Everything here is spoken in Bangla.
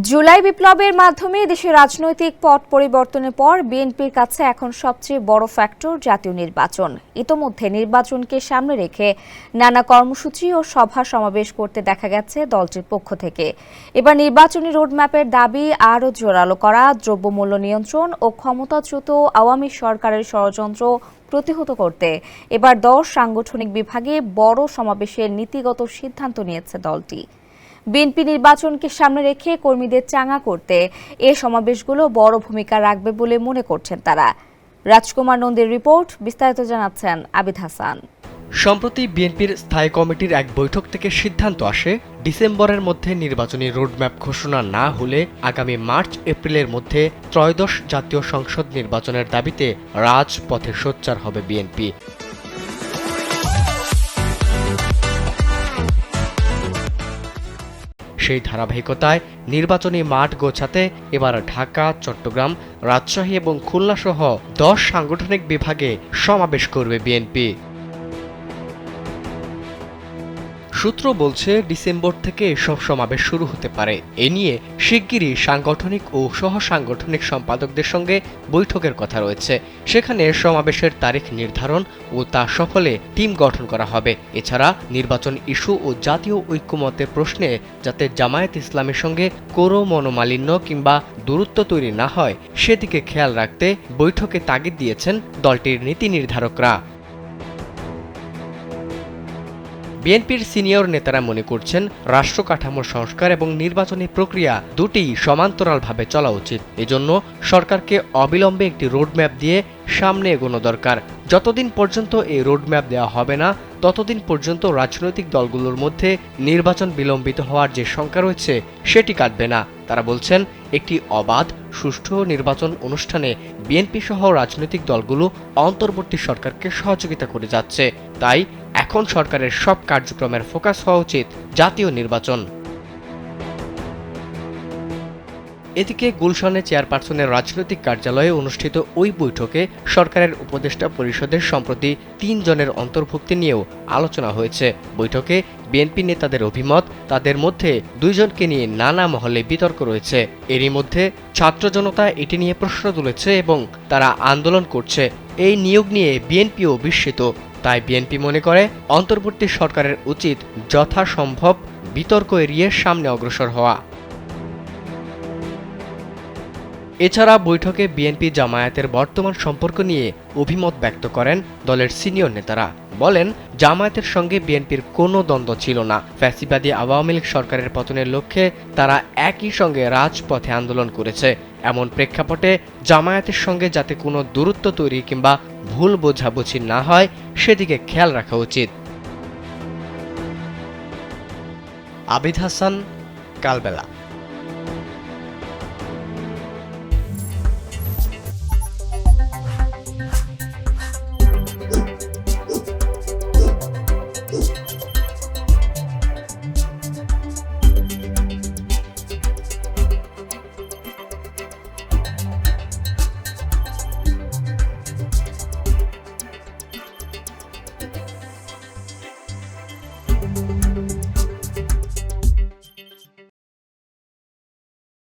জুলাই বিপ্লবের মাধ্যমে দেশের রাজনৈতিক পট পরিবর্তনের পর বিএনপির কাছে এখন সবচেয়ে বড় ফ্যাক্টর জাতীয় নির্বাচন। ইতোমধ্যে নির্বাচনকে সামনে রেখে নানা কর্মসূচি ও সভা সমাবেশ করতে দেখা গেছে দলটির পক্ষ থেকে। এবার নির্বাচনী রোডম্যাপের দাবি আরও জোরালো করা, দ্রব্যমূল্য নিয়ন্ত্রণ ও ক্ষমতাচ্যুত আওয়ামী সরকারের ষড়যন্ত্র প্রতিহত করতে এবার 10 সাংগঠনিক বিভাগে বড় সমাবেশের নীতিগত সিদ্ধান্ত নিয়েছে দলটি। বিএনপি নির্বাচনকে সামনে রেখে কর্মীদের চাঙা করতে এ সমাবেশগুলো বড় ভূমিকা রাখবে বলে মনে করছেন তারা। রাজকুমার নন্দীর রিপোর্ট, বিস্তারিত জানাচ্ছেন আবিদ হাসান। সম্প্রতি বিএনপির স্থায়ী কমিটির এক বৈঠক থেকে সিদ্ধান্ত আসে, ডিসেম্বরের মধ্যে নির্বাচনী রোডম্যাপ ঘোষণা না হলে আগামী মার্চ-এপ্রিলের মধ্যে ত্রয়োদশ জাতীয় সংসদ নির্বাচনের দাবিতে রাজপথে সোচ্চার হবে বিএনপি। সেই ধারাবাহিকতায় নির্বাচনী মাঠ গোছাতে এবার ঢাকা, চট্টগ্রাম, রাজশাহী এবং খুলনা সহ 10 সাংগঠনিক বিভাগে সমাবেশ করবে বিএনপি। সূত্র বলছে, ডিসেম্বর থেকে এসব সমাবেশ শুরু হতে পারে। এ নিয়ে শিগগিরই সাংগঠনিক ও সহ সাংগঠনিক সম্পাদকদের সঙ্গে বৈঠকের কথা রয়েছে। সেখানে সমাবেশের তারিখ নির্ধারণ ও তা সফলে টিম গঠন করা হবে। এছাড়া নির্বাচন ইস্যু ও জাতীয় ঐক্যমত্যের প্রশ্নে যাতে জামায়াত ইসলামের সঙ্গে কোনো মনোমালিন্য কিংবা দূরত্ব তৈরি না হয় সেদিকে খেয়াল রাখতে বৈঠকে তাগিদ দিয়েছেন দলটির নীতি নির্ধারকরা। বিএনপির সিনিয়র নেতারা মনে করছেন, রাষ্ট্র কাঠামোর সংস্কার এবং নির্বাচনী প্রক্রিয়া দুটিই সমান্তরালভাবে চলা উচিত। এজন্য সরকারকে অবিলম্বে একটি রোডম্যাপ দিয়ে সামনে এগোনো দরকার। যতদিন পর্যন্ত এই রোডম্যাপ দেওয়া হবে না, ততদিন পর্যন্ত রাজনৈতিক দলগুলোর মধ্যে নির্বাচন বিলম্বিত হওয়ার যে শঙ্কা রয়েছে সেটি কাটবে না। তারা বলছেন, একটি অবাধ, সুষ্ঠু নির্বাচন অনুষ্ঠানে বিএনপি সহ রাজনৈতিক দলগুলো অন্তর্বর্তী সরকারকে সহযোগিতা করে যাচ্ছে। তাই এখন সরকারের সব কার্যক্রমের ফোকাস হওয়া উচিত জাতীয় নির্বাচন। এদিকে গুলশানে চেয়ারপারসনের রাজনৈতিক কার্যালয়ে অনুষ্ঠিত ওই বৈঠকে সরকারের উপদেষ্টা পরিষদের সম্প্রতি 3 জনের অন্তর্ভুক্তি নিয়েও আলোচনা হয়েছে। বৈঠকে বিএনপি নেতাদের অভিমত, তাদের মধ্যে 2 জনকে নিয়ে নানা মহলে বিতর্ক রয়েছে। এরই মধ্যে ছাত্র জনতা এটি নিয়ে প্রশ্ন তুলেছে এবং তারা আন্দোলন করছে। এই নিয়োগ নিয়ে বিএনপিও বিস্মিত। তাই বিএনপি মনে করে, অন্তর্বর্তী সরকারের উচিত যথাসম্ভব বিতর্ক এড়িয়ে সামনে অগ্রসর হওয়া। এছাড়া বৈঠকে বিএনপি জামায়াতের বর্তমান সম্পর্ক নিয়ে অভিমত ব্যক্ত করেন দলের সিনিয়র নেতারা। বলেন, জামায়াতের সঙ্গে বিএনপির কোনো দ্বন্দ্ব ছিল না। ফ্যাসিবাদী আওয়ামী লীগ সরকারের পতনের লক্ষ্যে তারা একই সঙ্গে রাজপথে আন্দোলন করেছে। এমন প্রেক্ষাপটে জামায়াতের সঙ্গে যাতে কোনো দূরত্ব তৈরি কিংবা ভুল বোঝাবুঝি না হয় সেদিকে খেয়াল রাখা উচিত। আবিদ হাসান, কালবেলা।